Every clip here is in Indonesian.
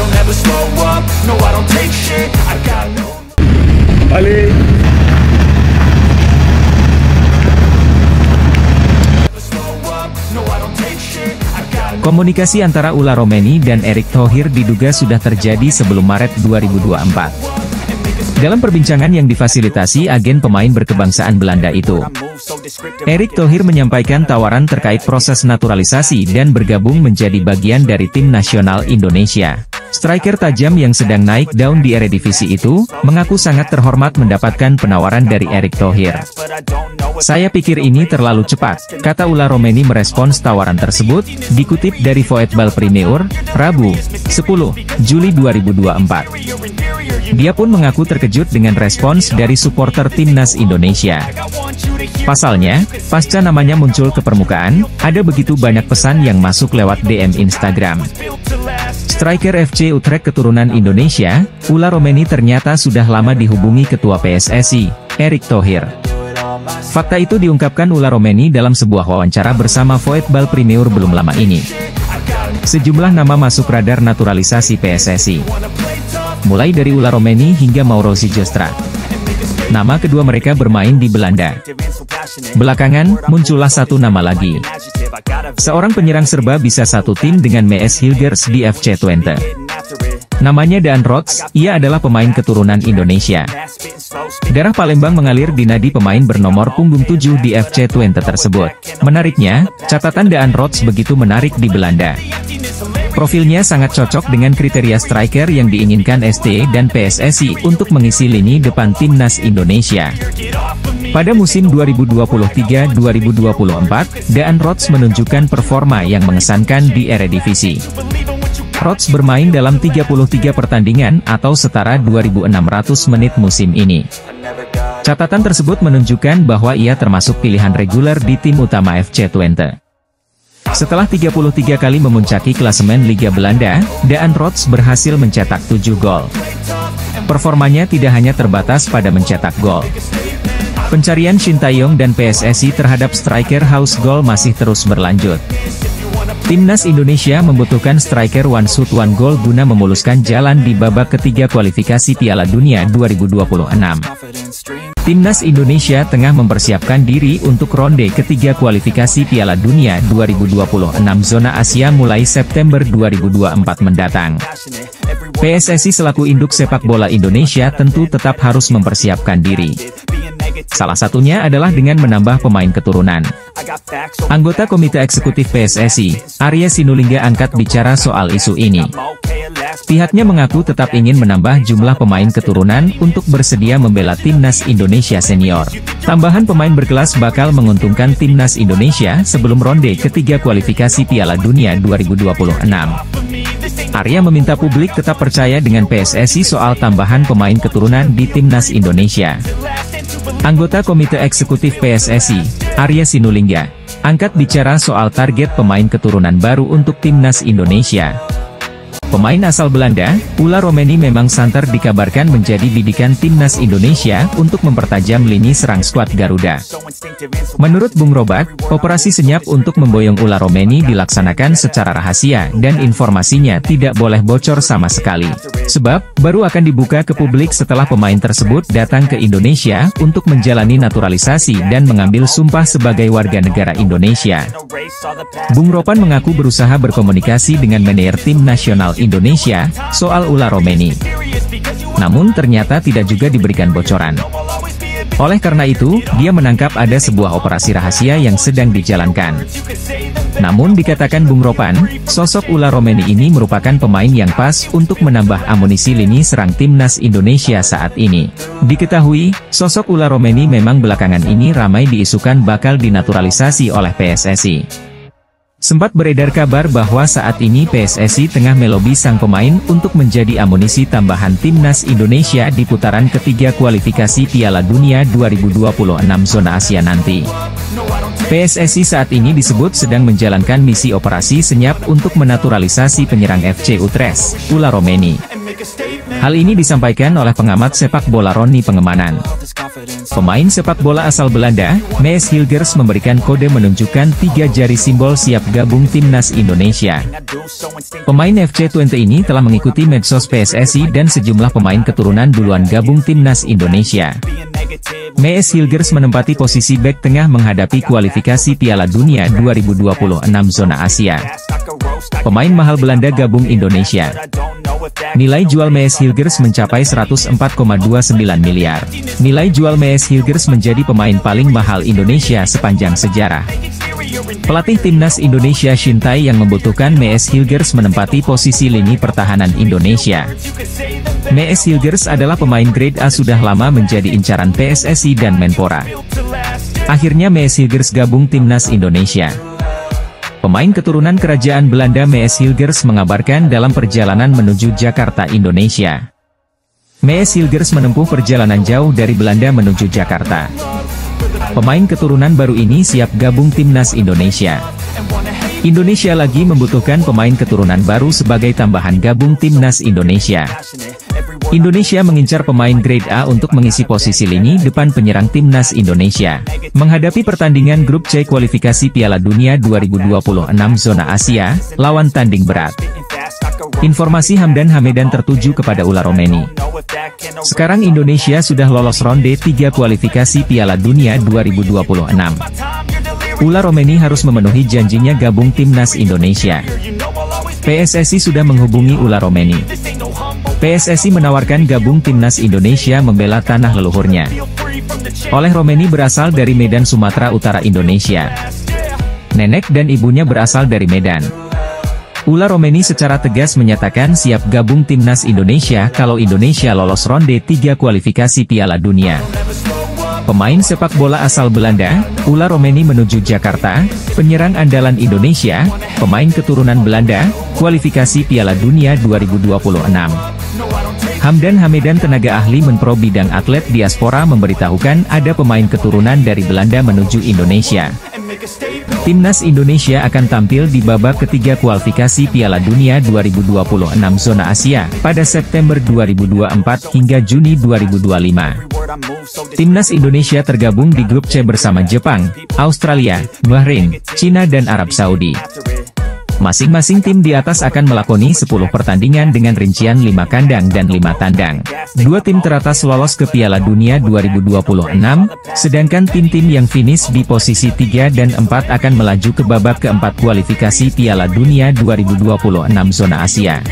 I'll never slow up, no I don't take shit, I got no. Ali. Komunikasi antara Ulla Romeni dan Erick Thohir diduga sudah terjadi sebelum Maret 2024. Dalam perbincangan yang difasilitasi agen pemain berkebangsaan Belanda itu, Erick Thohir menyampaikan tawaran terkait proses naturalisasi dan bergabung menjadi bagian dari tim nasional Indonesia. Striker tajam yang sedang naik daun di Eredivisie itu, mengaku sangat terhormat mendapatkan penawaran dari Erick Thohir. Saya pikir ini terlalu cepat, kata Ulla Romeni merespons tawaran tersebut, dikutip dari Voetbal Premier, Rabu, 10 Juli 2024. Dia pun mengaku terkejut dengan respons dari supporter timnas Indonesia. Pasalnya, pasca namanya muncul ke permukaan, ada begitu banyak pesan yang masuk lewat DM Instagram. Striker FC Utrecht keturunan Indonesia, Ulla Romeni ternyata sudah lama dihubungi Ketua PSSI, Erick Thohir. Fakta itu diungkapkan Ulla Romeni dalam sebuah wawancara bersama Voetbal Premier belum lama ini. Sejumlah nama masuk radar naturalisasi PSSI. Mulai dari Ulla Romeni hingga Mauro Zijlstra. Nama kedua mereka bermain di Belanda. Belakangan, muncullah satu nama lagi. Seorang penyerang serba bisa satu tim dengan Mees Hilgers di FC Twente. Namanya Daan Rots, ia adalah pemain keturunan Indonesia. Darah Palembang mengalir di nadi pemain bernomor punggung 7 di FC Twente tersebut. Menariknya, catatan Daan Rots begitu menarik di Belanda. Profilnya sangat cocok dengan kriteria striker yang diinginkan ST dan PSSI untuk mengisi lini depan timnas Indonesia. Pada musim 2023-2024, Daan Rots menunjukkan performa yang mengesankan di Eredivisie. Rots bermain dalam 33 pertandingan atau setara 2.600 menit musim ini. Catatan tersebut menunjukkan bahwa ia termasuk pilihan reguler di tim utama FC Twente. Setelah 33 kali memuncaki klasemen Liga Belanda, Daan Rots berhasil mencetak 7 gol. Performanya tidak hanya terbatas pada mencetak gol. Pencarian Shin Tae-yong dan PSSI terhadap striker haus gol masih terus berlanjut. Timnas Indonesia membutuhkan striker one shoot one goal guna memuluskan jalan di babak ketiga kualifikasi Piala Dunia 2026. Timnas Indonesia tengah mempersiapkan diri untuk ronde ketiga kualifikasi Piala Dunia 2026 zona Asia mulai September 2024 mendatang. PSSI selaku induk sepak bola Indonesia tentu tetap harus mempersiapkan diri. Salah satunya adalah dengan menambah pemain keturunan. Anggota Komite Eksekutif PSSI, Arya Sinulinga angkat bicara soal isu ini. Pihaknya mengaku tetap ingin menambah jumlah pemain keturunan untuk bersedia membela timnas Indonesia senior. Tambahan pemain berkelas bakal menguntungkan timnas Indonesia sebelum ronde ketiga kualifikasi Piala Dunia 2026. Arya meminta publik tetap percaya dengan PSSI soal tambahan pemain keturunan di timnas Indonesia. Anggota Komite Eksekutif PSSI, Arya Sinulinga, angkat bicara soal target pemain keturunan baru untuk timnas Indonesia. Pemain asal Belanda, Ulla Romeni memang santer dikabarkan menjadi bidikan timnas Indonesia untuk mempertajam lini serang skuad Garuda. Menurut Bung Robak, operasi senyap untuk memboyong Ulla Romeni dilaksanakan secara rahasia dan informasinya tidak boleh bocor sama sekali. Sebab, baru akan dibuka ke publik setelah pemain tersebut datang ke Indonesia untuk menjalani naturalisasi dan mengambil sumpah sebagai warga negara Indonesia. Bung Ropan mengaku berusaha berkomunikasi dengan manajer tim nasional Indonesia soal Ulla Romeni. Namun ternyata tidak juga diberikan bocoran. Oleh karena itu, dia menangkap ada sebuah operasi rahasia yang sedang dijalankan. Namun dikatakan Bung Ropan, sosok Ulla Romeni ini merupakan pemain yang pas untuk menambah amunisi lini serang timnas Indonesia saat ini. Diketahui, sosok Ulla Romeni memang belakangan ini ramai diisukan bakal dinaturalisasi oleh PSSI. Sempat beredar kabar bahwa saat ini PSSI tengah melobi sang pemain untuk menjadi amunisi tambahan timnas Indonesia di putaran ketiga kualifikasi Piala Dunia 2026 zona Asia nanti. PSSI saat ini disebut sedang menjalankan misi operasi senyap untuk menaturalisasi penyerang FC Utrecht, Ulla Romeni. Hal ini disampaikan oleh pengamat sepak bola Roni Pengemanan. Pemain sepak bola asal Belanda, Mees Hilgers memberikan kode menunjukkan 3 jari simbol siap gabung timnas Indonesia. Pemain FC Twente ini telah mengikuti medsos PSSI dan sejumlah pemain keturunan duluan gabung timnas Indonesia. Mees Hilgers menempati posisi bek tengah menghadapi kualifikasi Piala Dunia 2026 zona Asia. Pemain mahal Belanda gabung Indonesia. Nilai jual Mees Hilgers mencapai 104,29 miliar. Nilai jual Mees Hilgers menjadi pemain paling mahal Indonesia sepanjang sejarah. Pelatih timnas Indonesia Shin Tae yang membutuhkan Mees Hilgers menempati posisi lini pertahanan Indonesia. Mees Hilgers adalah pemain grade A sudah lama menjadi incaran PSSI dan Menpora. Akhirnya Mees Hilgers gabung timnas Indonesia. Pemain keturunan kerajaan Belanda Mees Hilgers mengabarkan dalam perjalanan menuju Jakarta, Indonesia. Mees Hilgers menempuh perjalanan jauh dari Belanda menuju Jakarta. Pemain keturunan baru ini siap gabung timnas Indonesia. Indonesia lagi membutuhkan pemain keturunan baru sebagai tambahan gabung timnas Indonesia. Indonesia mengincar pemain grade A untuk mengisi posisi lini depan penyerang timnas Indonesia. Menghadapi pertandingan grup C kualifikasi Piala Dunia 2026 zona Asia, lawan tanding berat. Informasi Hamdan Hamedan tertuju kepada Ula Romeni. Sekarang Indonesia sudah lolos ronde 3 kualifikasi Piala Dunia 2026. Ula Romeni harus memenuhi janjinya gabung timnas Indonesia. PSSI sudah menghubungi Ula Romeni. PSSI menawarkan gabung timnas Indonesia membela tanah leluhurnya. Oleh Romeni berasal dari Medan, Sumatera Utara, Indonesia. Nenek dan ibunya berasal dari Medan. Ula Romeni secara tegas menyatakan siap gabung timnas Indonesia kalau Indonesia lolos ronde 3 kualifikasi Piala Dunia. Pemain sepak bola asal Belanda, Ula Romeni menuju Jakarta, penyerang andalan Indonesia, pemain keturunan Belanda, kualifikasi Piala Dunia 2026. Hamdan Hamedan, tenaga ahli Menpro bidang atlet diaspora, memberitahukan ada pemain keturunan dari Belanda menuju Indonesia. Timnas Indonesia akan tampil di babak ketiga kualifikasi Piala Dunia 2026 zona Asia, pada September 2024 hingga Juni 2025. Timnas Indonesia tergabung di grup C bersama Jepang, Australia, Bahrain, Cina dan Arab Saudi. Masing-masing tim di atas akan melakoni 10 pertandingan dengan rincian 5 kandang dan 5 tandang. 2 tim teratas lolos ke Piala Dunia 2026, sedangkan tim-tim yang finish di posisi 3 dan 4 akan melaju ke babak keempat kualifikasi Piala Dunia 2026 zona Asia.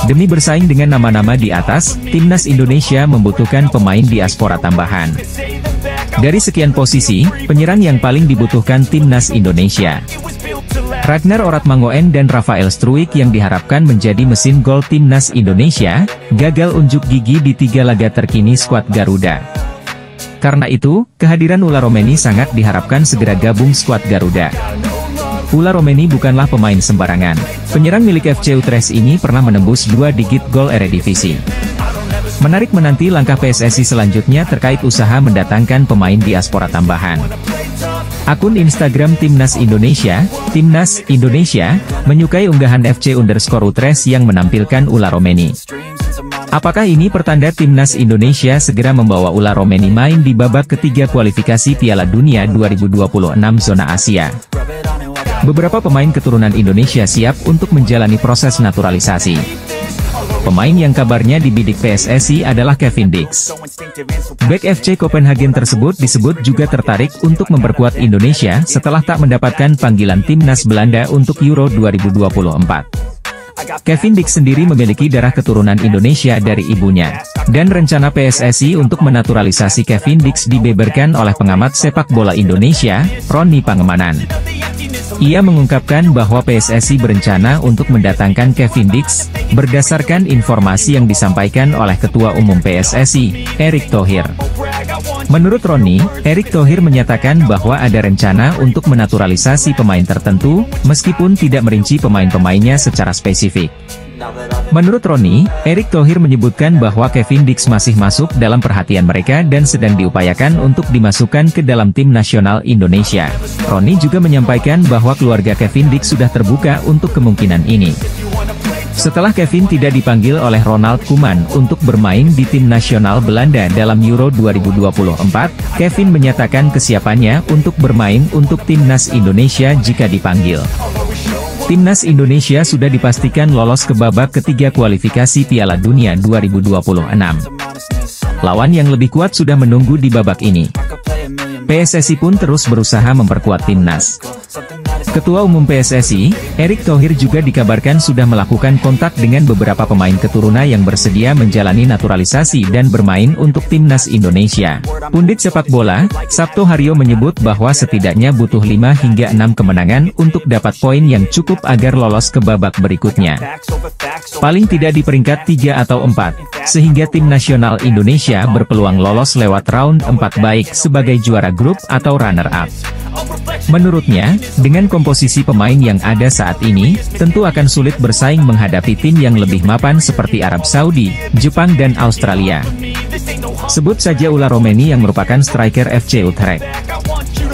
Demi bersaing dengan nama-nama di atas, Timnas Indonesia membutuhkan pemain diaspora tambahan. Dari sekian posisi, penyerang yang paling dibutuhkan Timnas Indonesia, Ragnar Oratmangoen dan Rafael Struijk yang diharapkan menjadi mesin gol Timnas Indonesia, gagal unjuk gigi di 3 laga terkini skuad Garuda. Karena itu, kehadiran Ula Romeni sangat diharapkan segera gabung skuad Garuda. Ula Romeni bukanlah pemain sembarangan. Penyerang milik FC Utrecht ini pernah menembus 2 digit gol Eredivisie. Menarik menanti langkah PSSI selanjutnya terkait usaha mendatangkan pemain diaspora tambahan. Akun Instagram Timnas Indonesia, Timnas Indonesia, menyukai unggahan FC_Utrecht yang menampilkan Ula Romeni. Apakah ini pertanda Timnas Indonesia segera membawa Ula Romeni main di babak ketiga kualifikasi Piala Dunia 2026 zona Asia? Beberapa pemain keturunan Indonesia siap untuk menjalani proses naturalisasi. Pemain yang kabarnya dibidik PSSI adalah Kevin Dix. Bek FC Copenhagen tersebut disebut juga tertarik untuk memperkuat Indonesia setelah tak mendapatkan panggilan timnas Belanda untuk Euro 2024. Kevin Dix sendiri memiliki darah keturunan Indonesia dari ibunya. Dan rencana PSSI untuk menaturalisasi Kevin Dix dibeberkan oleh pengamat sepak bola Indonesia, Roni Pangemanan. Ia mengungkapkan bahwa PSSI berencana untuk mendatangkan Kevin Dix, berdasarkan informasi yang disampaikan oleh Ketua Umum PSSI, Erick Thohir. Menurut Roni, Erick Thohir menyatakan bahwa ada rencana untuk menaturalisasi pemain tertentu, meskipun tidak merinci pemain-pemainnya secara spesifik. Menurut Roni, Erick Thohir menyebutkan bahwa Kevin Dix masih masuk dalam perhatian mereka dan sedang diupayakan untuk dimasukkan ke dalam tim nasional Indonesia. Roni juga menyampaikan bahwa keluarga Kevin Dix sudah terbuka untuk kemungkinan ini. Setelah Kevin tidak dipanggil oleh Ronald Koeman untuk bermain di tim nasional Belanda dalam Euro 2024, Kevin menyatakan kesiapannya untuk bermain untuk timnas Indonesia jika dipanggil. Timnas Indonesia sudah dipastikan lolos ke babak ketiga kualifikasi Piala Dunia 2026. Lawan yang lebih kuat sudah menunggu di babak ini. PSSI pun terus berusaha memperkuat timnas. Ketua Umum PSSI, Erick Thohir juga dikabarkan sudah melakukan kontak dengan beberapa pemain keturunan yang bersedia menjalani naturalisasi dan bermain untuk timnas Indonesia. Pundit sepak bola, Sabto Haryo menyebut bahwa setidaknya butuh 5 hingga 6 kemenangan untuk dapat poin yang cukup agar lolos ke babak berikutnya. Paling tidak di peringkat 3 atau 4, sehingga tim nasional Indonesia berpeluang lolos lewat round 4 baik sebagai juara grup atau runner-up. Menurutnya, dengan komposisi pemain yang ada saat ini, tentu akan sulit bersaing menghadapi tim yang lebih mapan seperti Arab Saudi, Jepang dan Australia. Sebut saja Ula Romeni yang merupakan striker FC Utrecht.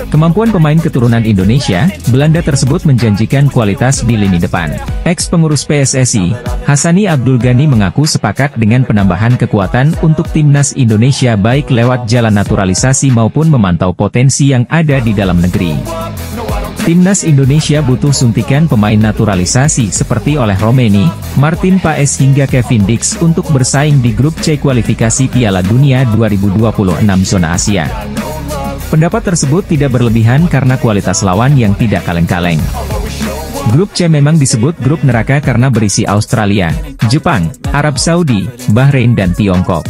Kemampuan pemain keturunan Indonesia, Belanda tersebut menjanjikan kualitas di lini depan. Ex-pengurus PSSI, Hassani Abdul Ghani mengaku sepakat dengan penambahan kekuatan untuk timnas Indonesia baik lewat jalan naturalisasi maupun memantau potensi yang ada di dalam negeri. Timnas Indonesia butuh suntikan pemain naturalisasi seperti oleh Romeni, Martin Paes hingga Kevin Dix untuk bersaing di grup C kualifikasi Piala Dunia 2026 zona Asia. Pendapat tersebut tidak berlebihan karena kualitas lawan yang tidak kaleng-kaleng. Grup C memang disebut grup neraka karena berisi Australia, Jepang, Arab Saudi, Bahrain dan Tiongkok.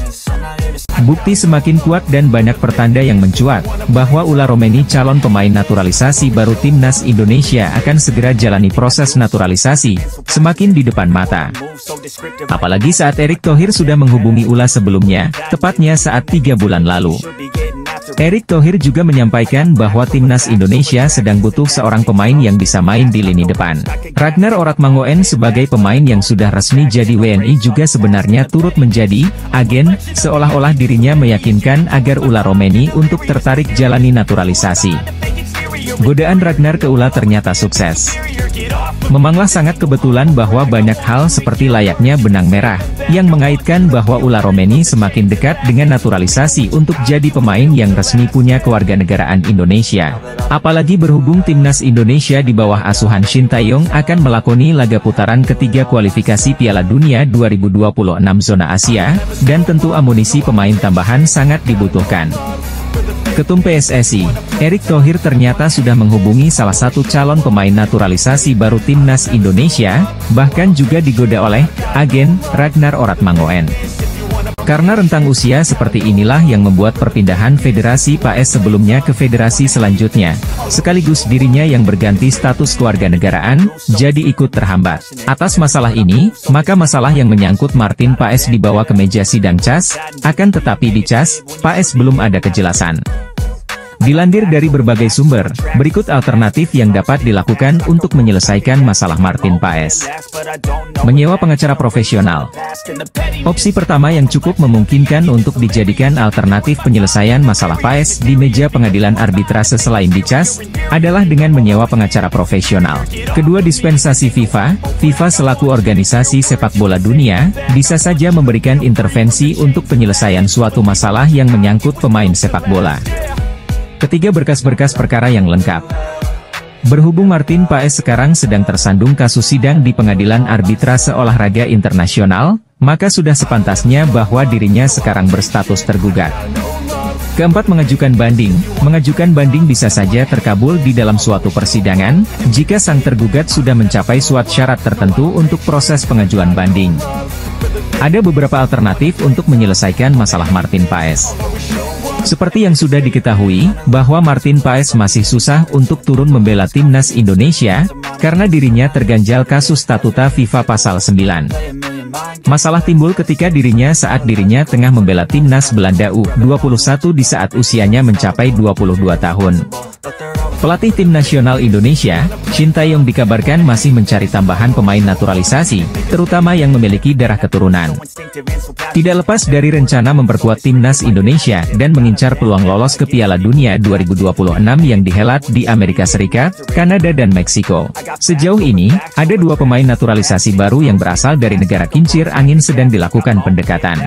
Bukti semakin kuat dan banyak pertanda yang mencuat, bahwa Ula Romeni calon pemain naturalisasi baru timnas Indonesia akan segera jalani proses naturalisasi, semakin di depan mata. Apalagi saat Erick Thohir sudah menghubungi Ula sebelumnya, tepatnya saat 3 bulan lalu. Erick Thohir juga menyampaikan bahwa timnas Indonesia sedang butuh seorang pemain yang bisa main di lini depan. Ragnar Oratmangoen sebagai pemain yang sudah resmi jadi WNI juga sebenarnya turut menjadi agen, seolah-olah dirinya meyakinkan agar Ula Romeni untuk tertarik jalani naturalisasi. Godaan Ragnar ke Ula ternyata sukses. Memanglah sangat kebetulan bahwa banyak hal seperti layaknya benang merah, yang mengaitkan bahwa Ula Romeni semakin dekat dengan naturalisasi untuk jadi pemain yang resmi punya kewarganegaraan Indonesia. Apalagi berhubung timnas Indonesia di bawah asuhan Shin Tae-yong akan melakoni laga putaran ketiga kualifikasi Piala Dunia 2026 zona Asia, dan tentu amunisi pemain tambahan sangat dibutuhkan. Ketum PSSI, Erick Thohir ternyata sudah menghubungi salah satu calon pemain naturalisasi baru timnas Indonesia, bahkan juga digoda oleh agen Ragnar Oratmangoen. Karena rentang usia seperti inilah yang membuat perpindahan Federasi Paes sebelumnya ke federasi selanjutnya, sekaligus dirinya yang berganti status kewarganegaraan, jadi ikut terhambat. Atas masalah ini, maka masalah yang menyangkut Martin Paes dibawa ke meja sidang CAS, akan tetapi di CAS, Paes belum ada kejelasan. Dilansir dari berbagai sumber, berikut alternatif yang dapat dilakukan untuk menyelesaikan masalah Martin Paes. Menyewa pengacara profesional. Opsi pertama yang cukup memungkinkan untuk dijadikan alternatif penyelesaian masalah Paes di meja pengadilan arbitrase selain di CAS, adalah dengan menyewa pengacara profesional. Kedua, dispensasi FIFA selaku organisasi sepak bola dunia, bisa saja memberikan intervensi untuk penyelesaian suatu masalah yang menyangkut pemain sepak bola. Ketiga, berkas-berkas perkara yang lengkap. Berhubung Martin Paes sekarang sedang tersandung kasus sidang di Pengadilan Arbitrase Olahraga Internasional, maka sudah sepantasnya bahwa dirinya sekarang berstatus tergugat. Keempat, mengajukan banding. Mengajukan banding bisa saja terkabul di dalam suatu persidangan, jika sang tergugat sudah mencapai suatu syarat tertentu untuk proses pengajuan banding. Ada beberapa alternatif untuk menyelesaikan masalah Martin Paes. Seperti yang sudah diketahui, bahwa Martin Paes masih susah untuk turun membela timnas Indonesia, karena dirinya terganjal kasus statuta FIFA pasal 9. Masalah timbul ketika dirinya saat dirinya tengah membela timnas Belanda U21 di saat usianya mencapai 22 tahun. Pelatih tim nasional Indonesia, Shin Tae-yong dikabarkan masih mencari tambahan pemain naturalisasi, terutama yang memiliki darah keturunan. Tidak lepas dari rencana memperkuat timnas Indonesia dan mengincar peluang lolos ke Piala Dunia 2026 yang dihelat di Amerika Serikat, Kanada dan Meksiko. Sejauh ini, ada 2 pemain naturalisasi baru yang berasal dari negara kincir angin sedang dilakukan pendekatan.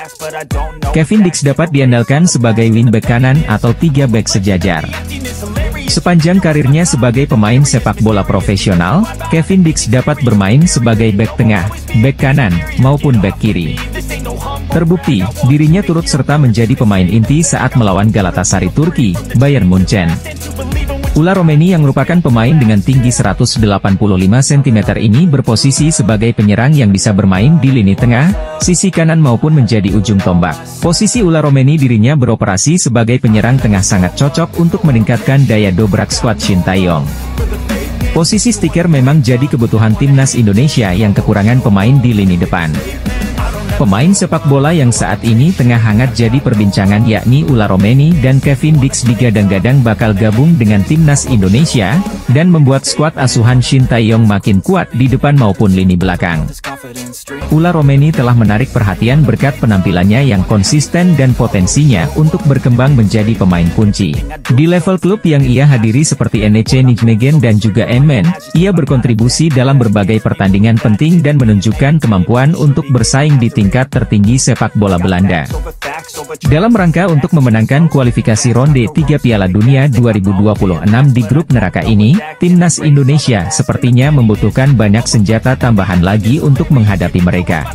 Kevin Dix dapat diandalkan sebagai wingback kanan atau 3 bek sejajar. Sepanjang karirnya sebagai pemain sepak bola profesional, Kevin Dix dapat bermain sebagai bek tengah, bek kanan, maupun bek kiri. Terbukti, dirinya turut serta menjadi pemain inti saat melawan Galatasaray Turki, Bayern Munchen. Ula Romeni yang merupakan pemain dengan tinggi 185 cm ini berposisi sebagai penyerang yang bisa bermain di lini tengah, sisi kanan maupun menjadi ujung tombak. Posisi Ula Romeni dirinya beroperasi sebagai penyerang tengah sangat cocok untuk meningkatkan daya dobrak skuad Shin Tae-yong. Posisi stiker memang jadi kebutuhan timnas Indonesia yang kekurangan pemain di lini depan. Pemain sepak bola yang saat ini tengah hangat jadi perbincangan yakni Ula Romeni dan Kevin Dix digadang-gadang bakal gabung dengan timnas Indonesia, dan membuat skuad asuhan Shin Tae-yong makin kuat di depan maupun lini belakang. Ula Romeni telah menarik perhatian berkat penampilannya yang konsisten dan potensinya untuk berkembang menjadi pemain kunci. Di level klub yang ia hadiri seperti NEC Nijmegen dan juga Emmen, ia berkontribusi dalam berbagai pertandingan penting dan menunjukkan kemampuan untuk bersaing di tingkat tertinggi sepak bola Belanda. Dalam rangka untuk memenangkan kualifikasi ronde 3 Piala Dunia 2026 di grup neraka ini, timnas Indonesia sepertinya membutuhkan banyak senjata tambahan lagi untuk menghadapi mereka.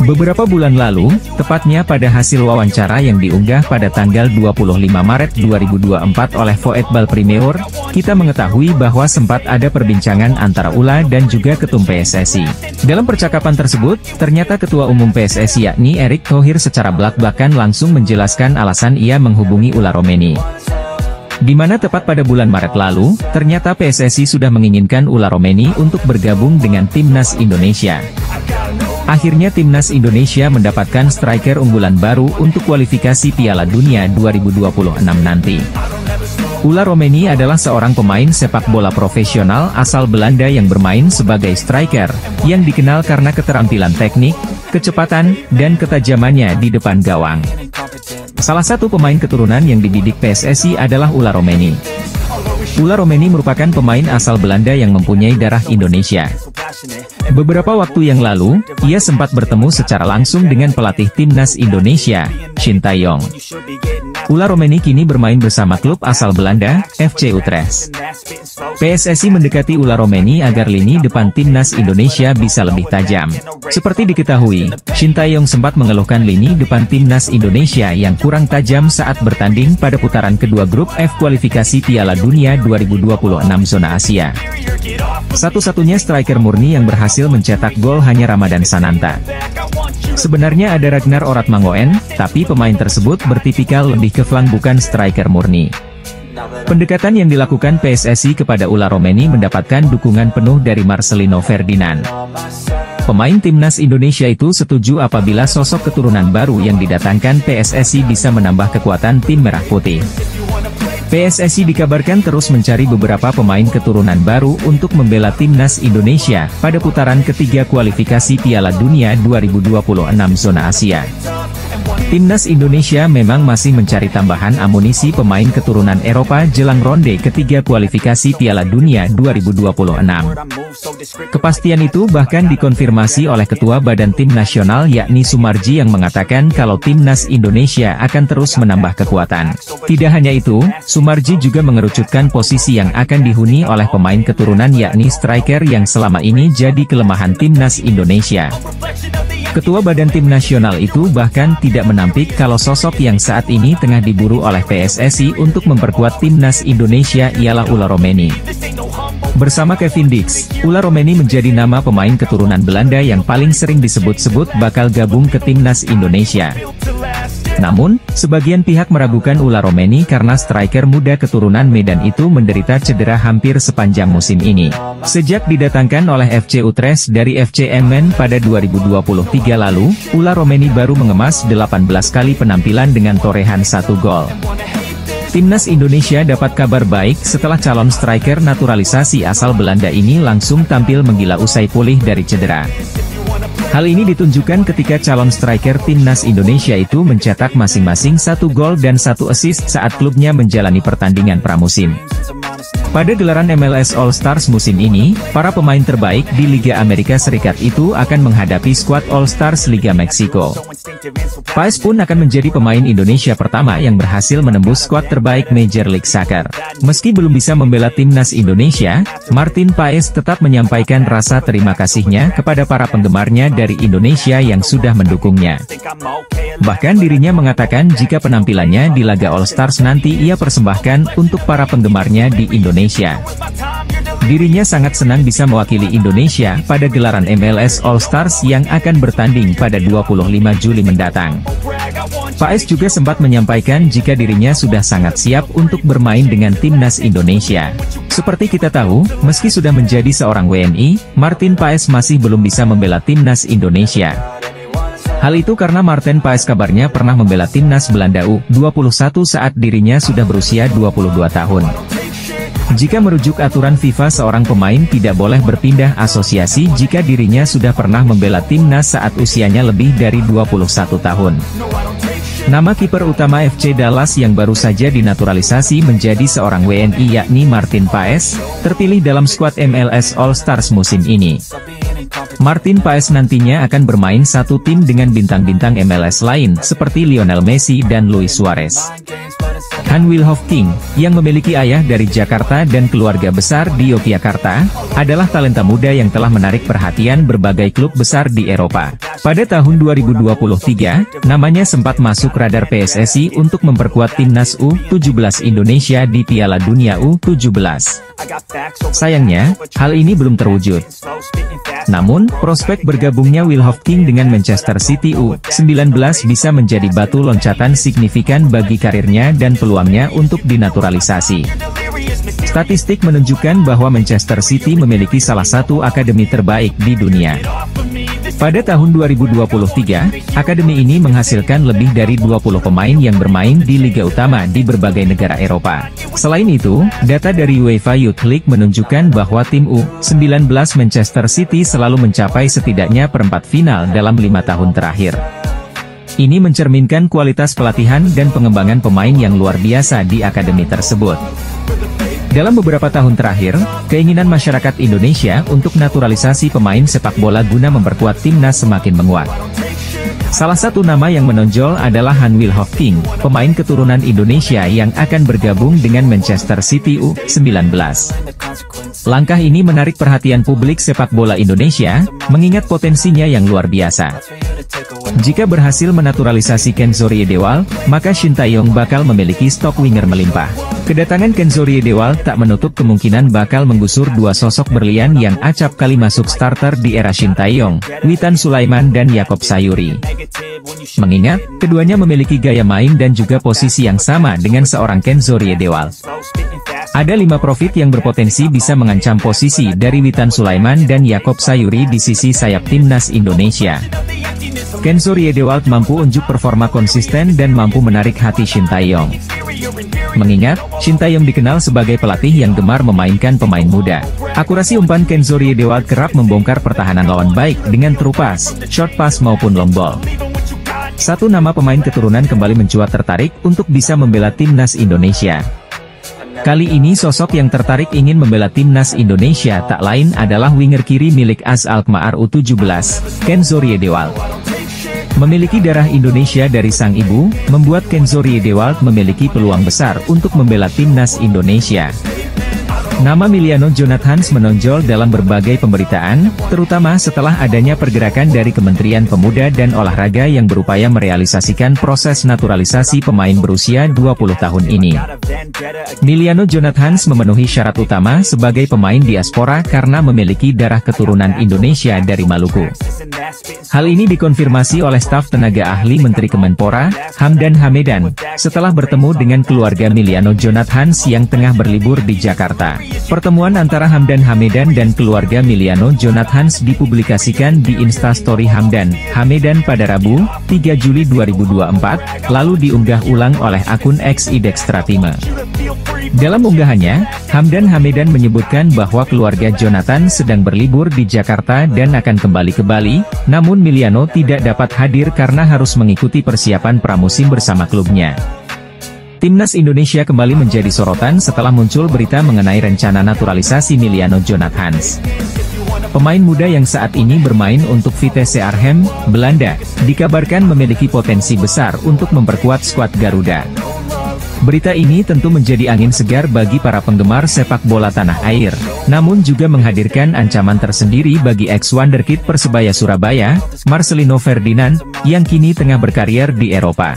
Beberapa bulan lalu, tepatnya pada hasil wawancara yang diunggah pada tanggal 25 Maret 2024 oleh Football Premier, kita mengetahui bahwa sempat ada perbincangan antara Ula dan juga Ketum PSSI. Dalam percakapan tersebut, ternyata Ketua Umum PSSI yakni Erick Thohir secara belak-belakan langsung menjelaskan alasan ia menghubungi Ula Romeni. Di mana tepat pada bulan Maret lalu, ternyata PSSI sudah menginginkan Ula Romeni untuk bergabung dengan timnas Indonesia. Akhirnya timnas Indonesia mendapatkan striker unggulan baru untuk kualifikasi Piala Dunia 2026 nanti. Ula Romeni adalah seorang pemain sepak bola profesional asal Belanda yang bermain sebagai striker, yang dikenal karena keterampilan teknik, kecepatan, dan ketajamannya di depan gawang. Salah satu pemain keturunan yang dibidik PSSI adalah Ula Romeni. Ula Romeni merupakan pemain asal Belanda yang mempunyai darah Indonesia. Beberapa waktu yang lalu, ia sempat bertemu secara langsung dengan pelatih timnas Indonesia, Shin Tae-yong. Ula Romeni kini bermain bersama klub asal Belanda, FC Utrecht. PSSI mendekati Ula Romeni agar lini depan timnas Indonesia bisa lebih tajam. Seperti diketahui, Shin Tae-yong sempat mengeluhkan lini depan timnas Indonesia yang kurang tajam saat bertanding pada putaran kedua grup F kualifikasi Piala Dunia 2026 zona Asia. Satu-satunya striker murni yang berhasil mencetak gol hanya Ramadan Sananta. Sebenarnya ada Ragnar Oratmangoen, tapi pemain tersebut bertipikal lebih ke flank bukan striker murni. Pendekatan yang dilakukan PSSI kepada Ula Romeni mendapatkan dukungan penuh dari Marcelino Ferdinand. Pemain timnas Indonesia itu setuju apabila sosok keturunan baru yang didatangkan PSSI bisa menambah kekuatan tim Merah Putih. PSSI dikabarkan terus mencari beberapa pemain keturunan baru untuk membela timnas Indonesia pada putaran ketiga kualifikasi Piala Dunia 2026 zona Asia. Timnas Indonesia memang masih mencari tambahan amunisi pemain keturunan Eropa jelang ronde ketiga kualifikasi Piala Dunia 2026. Kepastian itu bahkan dikonfirmasi oleh Ketua Badan Tim Nasional yakni Sumarji yang mengatakan kalau timnas Indonesia akan terus menambah kekuatan. Tidak hanya itu, Sumarji juga mengerucutkan posisi yang akan dihuni oleh pemain keturunan yakni striker yang selama ini jadi kelemahan timnas Indonesia. Ketua Badan Tim Nasional itu bahkan tidak menampik kalau sosok yang saat ini tengah diburu oleh PSSI untuk memperkuat timnas Indonesia ialah Ula Romeni. Bersama Kevin Dix, Ula Romeni menjadi nama pemain keturunan Belanda yang paling sering disebut-sebut bakal gabung ke timnas Indonesia. Namun, sebagian pihak meragukan Ula Romeni karena striker muda keturunan Medan itu menderita cedera hampir sepanjang musim ini. Sejak didatangkan oleh FC Utrecht dari FC Emmen pada 2023 lalu, Ula Romeni baru mengemas 18 kali penampilan dengan torehan 1 gol. Timnas Indonesia dapat kabar baik setelah calon striker naturalisasi asal Belanda ini langsung tampil menggila usai pulih dari cedera. Hal ini ditunjukkan ketika calon striker Timnas Indonesia itu mencetak masing-masing 1 gol dan 1 assist saat klubnya menjalani pertandingan pramusim. Pada gelaran MLS All Stars musim ini, para pemain terbaik di Liga Amerika Serikat itu akan menghadapi skuad All Stars Liga Meksiko. Paes pun akan menjadi pemain Indonesia pertama yang berhasil menembus skuad terbaik Major League Soccer. Meski belum bisa membela Timnas Indonesia, Martin Paes tetap menyampaikan rasa terima kasihnya kepada para penggemarnya dari Indonesia yang sudah mendukungnya. Bahkan dirinya mengatakan jika penampilannya di laga All Stars nanti ia persembahkan untuk para penggemarnya di Indonesia. Dirinya sangat senang bisa mewakili Indonesia pada gelaran MLS All Stars yang akan bertanding pada 25 Juli mendatang. Paes juga sempat menyampaikan jika dirinya sudah sangat siap untuk bermain dengan Timnas Indonesia. Seperti kita tahu, meski sudah menjadi seorang WNI, Martin Paes masih belum bisa membela Timnas Indonesia. Hal itu karena Martin Paes kabarnya pernah membela Timnas Belanda U21 saat dirinya sudah berusia 22 tahun. Jika merujuk aturan FIFA, seorang pemain tidak boleh berpindah asosiasi jika dirinya sudah pernah membela timnas saat usianya lebih dari 21 tahun. Nama kiper utama FC Dallas yang baru saja dinaturalisasi menjadi seorang WNI yakni Martin Paes, terpilih dalam skuad MLS All Stars musim ini. Martin Paes nantinya akan bermain satu tim dengan bintang-bintang MLS lain seperti Lionel Messi dan Luis Suarez. Han Wilhoffking, yang memiliki ayah dari Jakarta dan keluarga besar di Yogyakarta, adalah talenta muda yang telah menarik perhatian berbagai klub besar di Eropa. Pada tahun 2023, namanya sempat masuk radar PSSI untuk memperkuat timnas U17 Indonesia di Piala Dunia U17. Sayangnya, hal ini belum terwujud. Namun, prospek bergabungnya Wilhoffking dengan Manchester City U19 bisa menjadi batu loncatan signifikan bagi karirnya dan peluangnya untuk dinaturalisasi. Statistik menunjukkan bahwa Manchester City memiliki salah satu akademi terbaik di dunia. Pada tahun 2023, akademi ini menghasilkan lebih dari 20 pemain yang bermain di liga utama di berbagai negara Eropa. Selain itu, data dari UEFA Youth League menunjukkan bahwa tim U19 Manchester City selalu mencapai setidaknya perempat final dalam 5 tahun terakhir. Ini mencerminkan kualitas pelatihan dan pengembangan pemain yang luar biasa di akademi tersebut. Dalam beberapa tahun terakhir, keinginan masyarakat Indonesia untuk naturalisasi pemain sepak bola guna memperkuat timnas semakin menguat. Salah satu nama yang menonjol adalah Han Wilhoffking, pemain keturunan Indonesia yang akan bergabung dengan Manchester City U19. Langkah ini menarik perhatian publik sepak bola Indonesia, mengingat potensinya yang luar biasa. Jika berhasil menaturalisasi Kenzo Riedewald, maka Shin Tae-yong bakal memiliki stok winger melimpah. Kedatangan Kenzo Riedewald tak menutup kemungkinan bakal menggusur dua sosok berlian yang acap kali masuk starter di era Shin Tae-yong, Witan Sulaiman dan Yaakob Sayuri. Mengingat, keduanya memiliki gaya main dan juga posisi yang sama dengan seorang Kenzo Riedewald. Ada 5 profit yang berpotensi bisa mengancam posisi dari Witan Sulaiman dan Yaakob Sayuri di sisi sayap timnas Indonesia. Kenzo Riedewald mampu unjuk performa konsisten dan mampu menarik hati Shin Tae-yong. Mengingat, Shin Tae-yong dikenal sebagai pelatih yang gemar memainkan pemain muda. Akurasi umpan Kenzo Riedewald kerap membongkar pertahanan lawan baik dengan true pass, short pass maupun long ball. Satu nama pemain keturunan kembali mencuat tertarik untuk bisa membela timnas Indonesia. Kali ini sosok yang tertarik ingin membela timnas Indonesia tak lain adalah winger kiri milik AS Alkmaar U17, Kenzo Riedewald. Memiliki darah Indonesia dari sang ibu, membuat Kenzo Riedewald memiliki peluang besar untuk membela timnas Indonesia. Nama Miliano Jonathans menonjol dalam berbagai pemberitaan, terutama setelah adanya pergerakan dari Kementerian Pemuda dan Olahraga yang berupaya merealisasikan proses naturalisasi pemain berusia 20 tahun ini. Miliano Jonathans memenuhi syarat utama sebagai pemain diaspora karena memiliki darah keturunan Indonesia dari Maluku. Hal ini dikonfirmasi oleh staf tenaga ahli Menteri Kemenpora, Hamdan Hamedan, setelah bertemu dengan keluarga Miliano Jonathans yang tengah berlibur di Jakarta. Pertemuan antara Hamdan Hamedan dan keluarga Miliano Jonathans dipublikasikan di Instastory Hamdan Hamedan pada Rabu, 3 Juli 2024, lalu diunggah ulang oleh akun X @idextratime. Dalam unggahannya, Hamdan Hamedan menyebutkan bahwa keluarga Jonathan sedang berlibur di Jakarta dan akan kembali ke Bali, namun Miliano tidak dapat hadir karena harus mengikuti persiapan pramusim bersama klubnya. Timnas Indonesia kembali menjadi sorotan setelah muncul berita mengenai rencana naturalisasi Miliano Jonathans. Pemain muda yang saat ini bermain untuk Vitesse Arnhem, Belanda, dikabarkan memiliki potensi besar untuk memperkuat skuad Garuda. Berita ini tentu menjadi angin segar bagi para penggemar sepak bola tanah air, namun juga menghadirkan ancaman tersendiri bagi ex-wonderkid Persebaya Surabaya, Marcelino Ferdinand, yang kini tengah berkarir di Eropa.